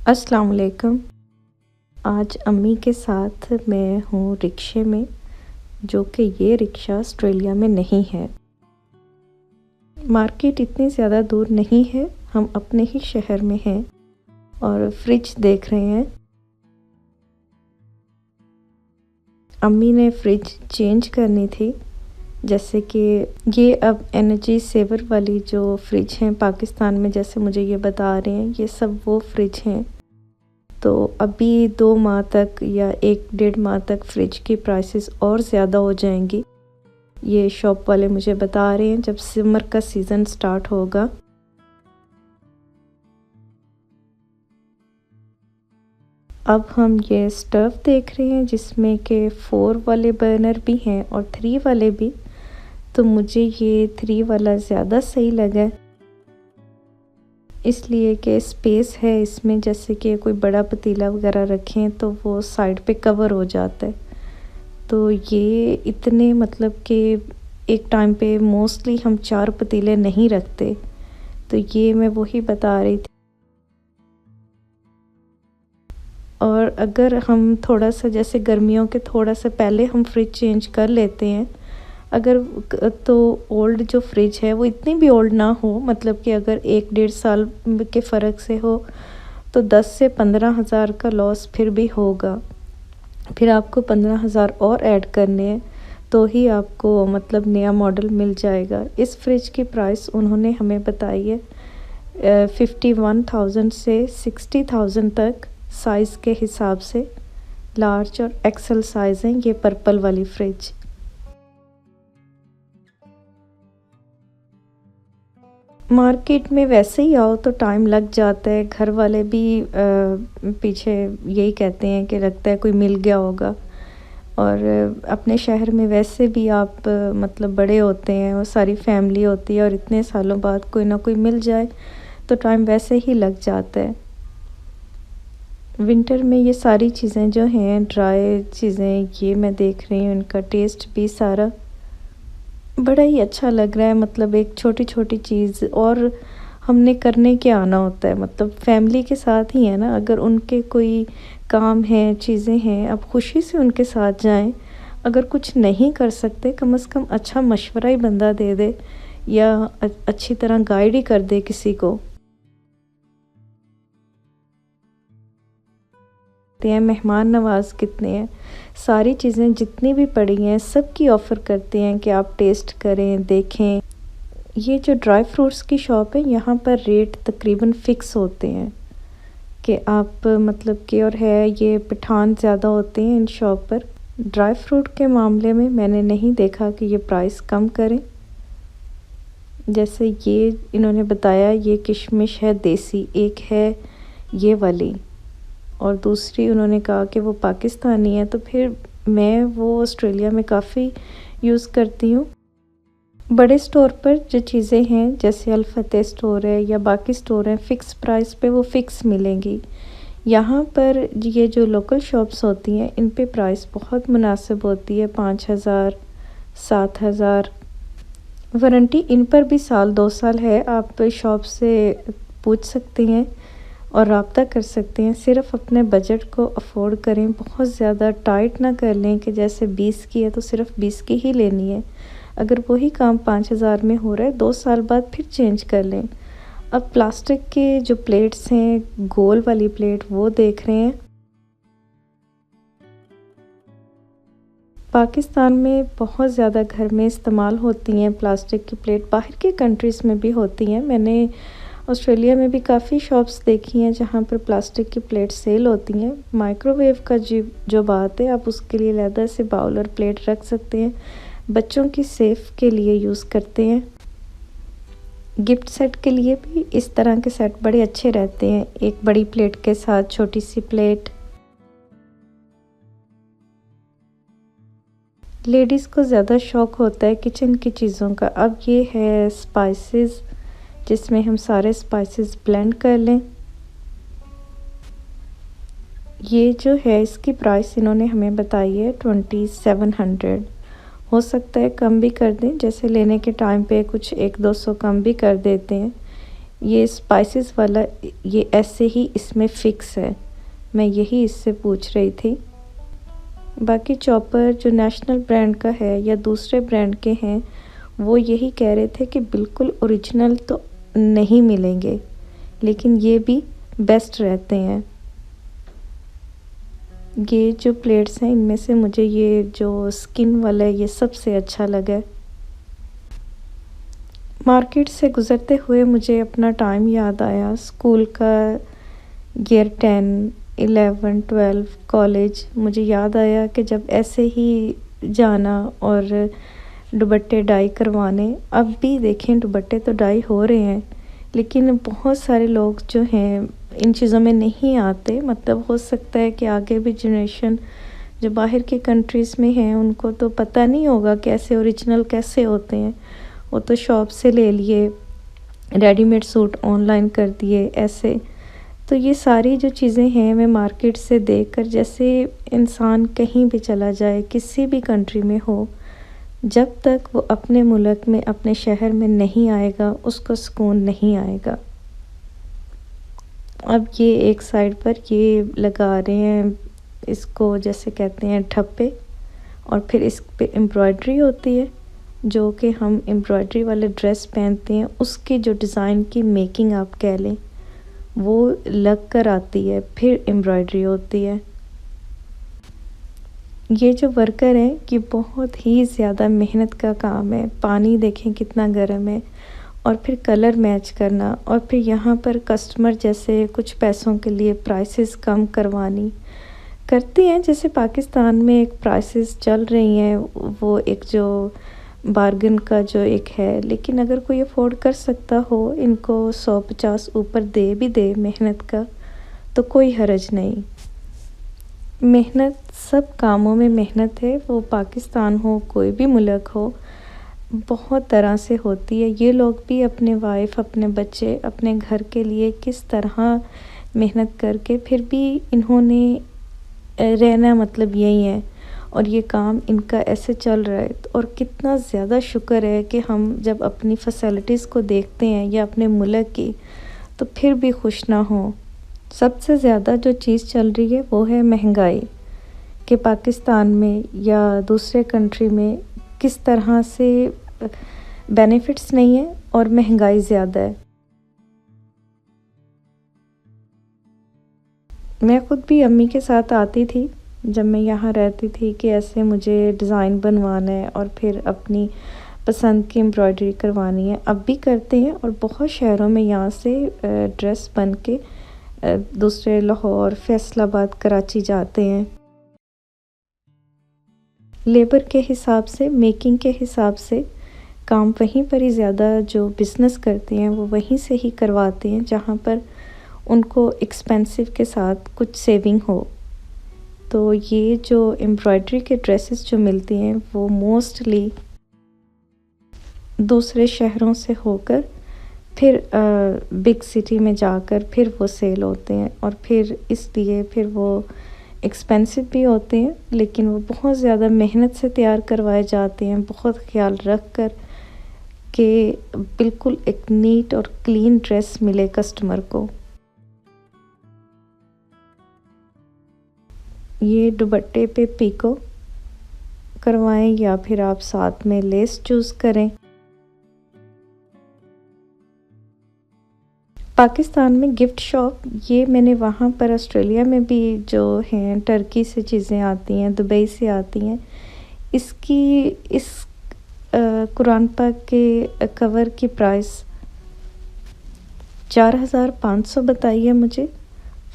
अस्सलाम वालेकुम। आज अम्मी के साथ मैं हूँ रिक्शे में, जो कि ये रिक्शा ऑस्ट्रेलिया में नहीं है। मार्केट इतनी ज़्यादा दूर नहीं है, हम अपने ही शहर में हैं और फ्रिज देख रहे हैं। अम्मी ने फ्रिज चेंज करनी थी, जैसे कि ये अब एनर्जी सेवर वाली जो फ्रिज हैं पाकिस्तान में, जैसे मुझे ये बता रहे हैं, ये सब वो फ्रिज हैं। तो अभी 2 माह तक या 1 डेढ़ माह तक फ्रिज की प्राइसेस और ज़्यादा हो जाएंगी। ये शॉप वाले मुझे बता रहे हैं जब समर का सीज़न स्टार्ट होगा। अब हम ये स्टव देख रहे हैं जिसमें के 4 वाले बर्नर भी हैं और 3 वाले भी। तो मुझे ये 3 वाला ज़्यादा सही लगा, इसलिए कि स्पेस है इसमें, जैसे कि कोई बड़ा पतीला वगैरह रखें तो वो साइड पे कवर हो जाता है। तो ये इतने मतलब कि एक टाइम पे मोस्टली हम 4 पतीले नहीं रखते, तो ये मैं वही बता रही थी। और अगर हम थोड़ा सा जैसे गर्मियों के थोड़ा सा पहले हम फ्रिज चेंज कर लेते हैं, अगर तो ओल्ड जो फ्रिज है वो इतनी भी ओल्ड ना हो, मतलब कि अगर 1 डेढ़ साल के फ़र्क से हो तो 10 से 15 हज़ार का लॉस फिर भी होगा। फिर आपको 15 हज़ार और ऐड करने हैं तो ही आपको मतलब नया मॉडल मिल जाएगा। इस फ्रिज की प्राइस उन्होंने हमें बताई है 51,000 से 60,000 तक, साइज़ के हिसाब से लार्ज और एक्सेल साइज़ हैं ये पर्पल वाली फ्रिज। मार्केट में वैसे ही आओ तो टाइम लग जाता है, घर वाले भी पीछे यही कहते हैं कि लगता है कोई मिल गया होगा। और अपने शहर में वैसे भी आप मतलब बड़े होते हैं और सारी फैमिली होती है और इतने सालों बाद कोई ना कोई मिल जाए तो टाइम वैसे ही लग जाता है। विंटर में ये सारी चीज़ें जो हैं ड्राई चीज़ें ये मैं देख रही हूँ, इनका टेस्ट भी सारा बड़ा ही अच्छा लग रहा है। मतलब एक छोटी-छोटी चीज़ और हमने करने क्या आना होता है, मतलब फैमिली के साथ ही है ना, अगर उनके कोई काम है, चीज़ें हैं, आप खुशी से उनके साथ जाएँ। अगर कुछ नहीं कर सकते, कम से कम अच्छा मशवरा ही बंदा दे दे या अच्छी तरह गाइड ही कर दे किसी को। हैं मेहमान नवाज़ कितने हैं, सारी चीज़ें जितनी भी पड़ी हैं सब की ऑफ़र करते हैं कि आप टेस्ट करें, देखें। ये जो ड्राई फ्रूट्स की शॉप है यहाँ पर रेट तकरीबन फ़िक्स होते हैं कि आप मतलब कि, और है ये पठान ज़्यादा होते हैं इन शॉप पर। ड्राई फ्रूट के मामले में मैंने नहीं देखा कि ये प्राइस कम करें। जैसे ये इन्होंने बताया ये किशमिश है देसी, एक है ये वाली और दूसरी उन्होंने कहा कि वो पाकिस्तानी है, तो फिर मैं वो ऑस्ट्रेलिया में काफ़ी यूज़ करती हूँ। बड़े स्टोर पर जो चीज़ें हैं जैसे अल फतेह स्टोर है या बाकी स्टोर हैं, फ़िक्स प्राइस पे वो फ़िक्स मिलेंगी। यहाँ पर ये जो लोकल शॉप्स होती हैं इन पे प्राइस बहुत मुनासिब होती है, 5,000 7,000। वारंटी इन पर भी साल 2 साल है, आप शॉप से पूछ सकते हैं और रब्ता कर सकते हैं। सिर्फ़ अपने बजट को अफ़ोर्ड करें, बहुत ज़्यादा टाइट ना कर लें कि जैसे 20 की है तो सिर्फ़ 20 की ही लेनी है। अगर वही काम 5,000 में हो रहा है 2 साल बाद फिर चेंज कर लें। अब प्लास्टिक के जो प्लेट्स हैं, गोल वाली प्लेट वो देख रहे हैं। पाकिस्तान में बहुत ज़्यादा घर में इस्तेमाल होती हैं प्लास्टिक की प्लेट, बाहर की कंट्रीज़ में भी होती हैं। मैंने ऑस्ट्रेलिया में भी काफ़ी शॉप्स देखी हैं जहाँ पर प्लास्टिक की प्लेट सेल होती हैं। माइक्रोवेव का जो बात है, आप उसके लिए लेदर से बाउल और प्लेट रख सकते हैं। बच्चों की सेफ के लिए यूज़ करते हैं। गिफ्ट सेट के लिए भी इस तरह के सेट बड़े अच्छे रहते हैं, एक बड़ी प्लेट के साथ छोटी सी प्लेट। लेडीज़ को ज़्यादा शौक़ होता है किचन की चीज़ों का। अब ये है स्पाइसेस, जिसमें हम सारे स्पाइसेस ब्लेंड कर लें। ये जो है इसकी प्राइस इन्होंने हमें बताई है 2700। हो सकता है कम भी कर दें, जैसे लेने के टाइम पे कुछ 100-200 कम भी कर देते हैं। ये स्पाइसेस वाला ये ऐसे ही इसमें फ़िक्स है। मैं यही इससे पूछ रही थी। बाकी चॉपर जो नेशनल ब्रांड का है या दूसरे ब्रांड के हैं, वो यही कह रहे थे कि बिल्कुल ओरिजिनल तो नहीं मिलेंगे, लेकिन ये भी बेस्ट रहते हैं। ये जो प्लेट्स हैं इनमें से मुझे ये जो स्किन वाला है ये सबसे अच्छा लगा। मार्केट से गुज़रते हुए मुझे अपना टाइम याद आया, स्कूल का ईयर 10, 11, 12 कॉलेज। मुझे याद आया कि जब ऐसे ही जाना और दुपट्टे डाई करवाने। अब भी देखें दुपट्टे तो डाई हो रहे हैं, लेकिन बहुत सारे लोग जो हैं इन चीज़ों में नहीं आते। मतलब हो सकता है कि आगे भी जनरेशन जो बाहर की कंट्रीज़ में हैं उनको तो पता नहीं होगा कैसे ओरिजिनल कैसे होते हैं। वो तो शॉप से ले लिए, रेडीमेड सूट ऑनलाइन कर दिए ऐसे। तो ये सारी जो चीज़ें हैं मैं मार्केट से देखकर, जैसे इंसान कहीं भी चला जाए किसी भी कंट्री में हो, जब तक वो अपने मुल्क में अपने शहर में नहीं आएगा उसको सुकून नहीं आएगा। अब ये एक साइड पर ये लगा रहे हैं, इसको जैसे कहते हैं ठप्पे, और फिर इस पे एम्ब्रॉयडरी होती है जो कि हम एम्ब्रॉयडरी वाले ड्रेस पहनते हैं उसकी जो डिज़ाइन की मेकिंग आप कह लें वो लग कर आती है, फिर एम्ब्रॉयडरी होती है। ये जो वर्कर हैं ये बहुत ही ज़्यादा मेहनत का काम है। पानी देखें कितना गर्म है, और फिर कलर मैच करना, और फिर यहाँ पर कस्टमर जैसे कुछ पैसों के लिए प्राइसेस कम करवानी करते हैं। जैसे पाकिस्तान में एक प्राइसेस चल रही हैं, वो एक जो बार्गन का जो एक है, लेकिन अगर कोई अफोर्ड कर सकता हो इनको 150 ऊपर दे भी दे मेहनत का तो कोई हर्ज नहीं। मेहनत सब कामों में मेहनत है, वो पाकिस्तान हो कोई भी मुल्क हो, बहुत तरह से होती है। ये लोग भी अपने वाइफ अपने बच्चे अपने घर के लिए किस तरह मेहनत करके फिर भी इन्होंने रहना, मतलब यही है, और ये काम इनका ऐसे चल रहा है। और कितना ज़्यादा शुक्र है कि हम जब अपनी फैसिलिटीज़ को देखते हैं या अपने मुल्क की, तो फिर भी खुश ना हो। सबसे ज़्यादा जो चीज़ चल रही है वो है महंगाई, कि पाकिस्तान में या दूसरे कंट्री में किस तरह से बेनिफिट्स नहीं है और महंगाई ज़्यादा है। मैं ख़ुद भी अम्मी के साथ आती थी जब मैं यहाँ रहती थी कि ऐसे मुझे डिज़ाइन बनवाना है और फिर अपनी पसंद की एम्ब्रॉयडरी करवानी है। अब भी करते हैं, और बहुत शहरों में यहाँ से ड्रेस बन के दूसरे लाहौर, फैसलाबाद, कराची जाते हैं। लेबर के हिसाब से, मेकिंग के हिसाब से काम वहीं पर ही ज़्यादा जो बिज़नेस करते हैं वो वहीं से ही करवाते हैं जहाँ पर उनको एक्सपेंसिव के साथ कुछ सेविंग हो। तो ये जो एम्ब्रॉयडरी के ड्रेसेस जो मिलती हैं वो मोस्टली दूसरे शहरों से होकर फिर बिग सिटी में जाकर फिर वो सेल होते हैं, और फिर इसलिए फिर वो एक्सपेंसिव भी होते हैं, लेकिन वो बहुत ज़्यादा मेहनत से तैयार करवाए जाते हैं, बहुत ख्याल रख कर कि बिल्कुल एक नीट और क्लीन ड्रेस मिले कस्टमर को। ये दुपट्टे पे पीको करवाएं या फिर आप साथ में लेस चूज़ करें। पाकिस्तान में गिफ्ट शॉप, ये मैंने वहाँ पर ऑस्ट्रेलिया में भी जो हैं टर्की से चीज़ें आती हैं, दुबई से आती हैं। इस कुरान पाक के कवर की प्राइस 4500 बताई है मुझे,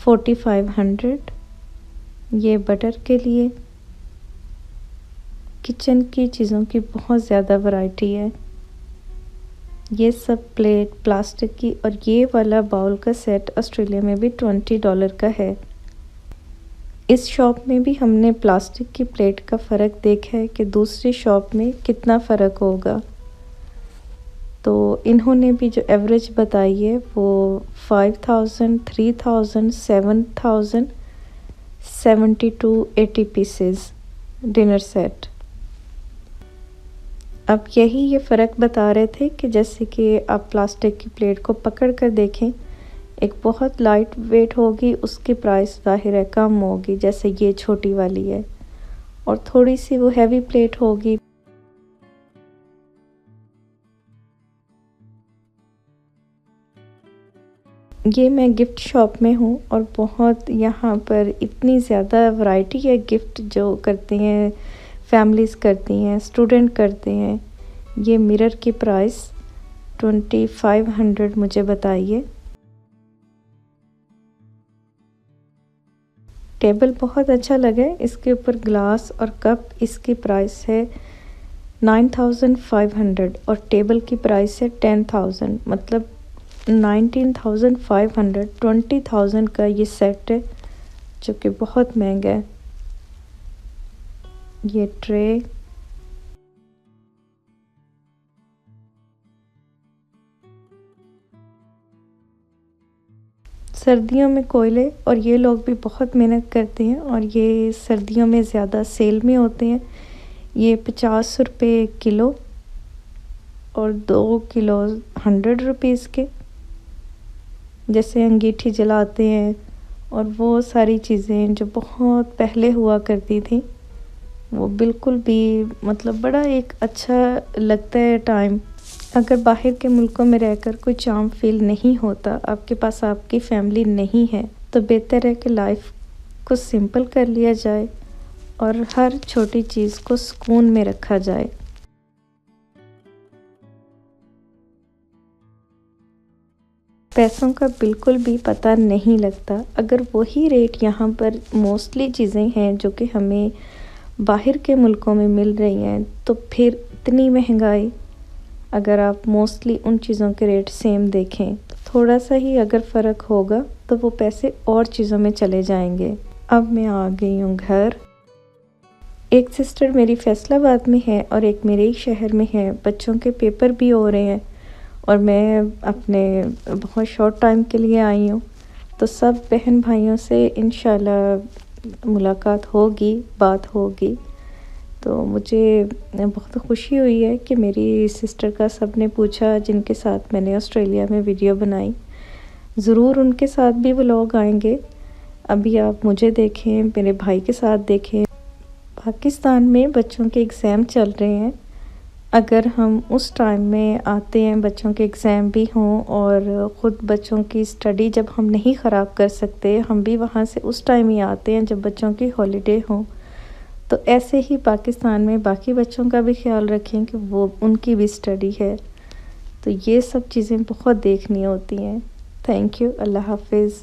4500। ये बटर के लिए, किचन की चीज़ों की बहुत ज़्यादा वैरायटी है। ये सब प्लेट प्लास्टिक की, और ये वाला बाउल का सेट ऑस्ट्रेलिया में भी $20 का है। इस शॉप में भी हमने प्लास्टिक की प्लेट का फ़र्क देखा है कि दूसरी शॉप में कितना फ़र्क होगा। तो इन्होंने भी जो एवरेज बताई है वो 5000, 3000, 7000, 70 to 80 पीसेस डिनर सेट। अब यही ये फ़र्क बता रहे थे कि जैसे कि आप प्लास्टिक की प्लेट को पकड़ कर देखें, एक बहुत लाइट वेट होगी, उसकी प्राइस ज़ाहिर है कम होगी, जैसे ये छोटी वाली है, और थोड़ी सी वो हैवी प्लेट होगी। ये मैं गिफ्ट शॉप में हूँ और बहुत यहाँ पर इतनी ज़्यादा वैरायटी है गिफ्ट जो करती हैं, फैमिलीज़ करती हैं, स्टूडेंट करते हैं। ये मिरर की प्राइस 2500 मुझे बताइए। टेबल बहुत अच्छा लगा, इसके ऊपर ग्लास और कप, इसकी प्राइस है 9500 और टेबल की प्राइस है 10,000, मतलब 19,500, 20,000 का ये सेट है जो कि बहुत महंगा है। ये ट्रे, सर्दियों में कोयले, और ये लोग भी बहुत मेहनत करते हैं और ये सर्दियों में ज़्यादा सेल में होते हैं। ये 50 रुपये किलो और 2 किलो 100 रुपीज़ के। जैसे अंगीठी जलाते हैं और वो सारी चीज़ें जो बहुत पहले हुआ करती थी, वो बिल्कुल भी मतलब बड़ा एक अच्छा लगता है टाइम। अगर बाहर के मुल्कों में रहकर कोई चार्म फील नहीं होता, आपके पास आपकी फैमिली नहीं है, तो बेहतर है कि लाइफ को सिंपल कर लिया जाए और हर छोटी चीज़ को सुकून में रखा जाए। पैसों का बिल्कुल भी पता नहीं लगता। अगर वही रेट यहाँ पर मोस्टली चीज़ें हैं जो कि हमें बाहर के मुल्कों में मिल रही हैं, तो फिर इतनी महंगाई। अगर आप मोस्टली उन चीज़ों के रेट सेम देखें, तो थोड़ा सा ही अगर फ़र्क होगा तो वो पैसे और चीज़ों में चले जाएंगे। अब मैं आ गई हूँ घर। एक सिस्टर मेरी फैसलाबाद में है और एक मेरे ही शहर में है। बच्चों के पेपर भी हो रहे हैं और मैं अपने बहुत शॉर्ट टाइम के लिए आई हूँ, तो सब बहन भाइयों से इंशाल्लाह मुलाकात होगी, बात होगी। तो मुझे बहुत खुशी हुई है कि मेरी सिस्टर का सबने पूछा, जिनके साथ मैंने ऑस्ट्रेलिया में वीडियो बनाई। ज़रूर उनके साथ भी व्लॉग आएंगे। अभी आप मुझे देखें, मेरे भाई के साथ देखें। पाकिस्तान में बच्चों के एग्ज़ाम चल रहे हैं। अगर हम उस टाइम में आते हैं, बच्चों के एग्ज़ाम भी हों और ख़ुद बच्चों की स्टडी जब हम नहीं ख़राब कर सकते, हम भी वहाँ से उस टाइम ही आते हैं जब बच्चों की हॉलिडे हों। तो ऐसे ही पाकिस्तान में बाकी बच्चों का भी ख्याल रखें कि वो उनकी भी स्टडी है। तो ये सब चीज़ें बहुत देखनी होती हैं। Thank you. अल्लाह हाफ़िज़।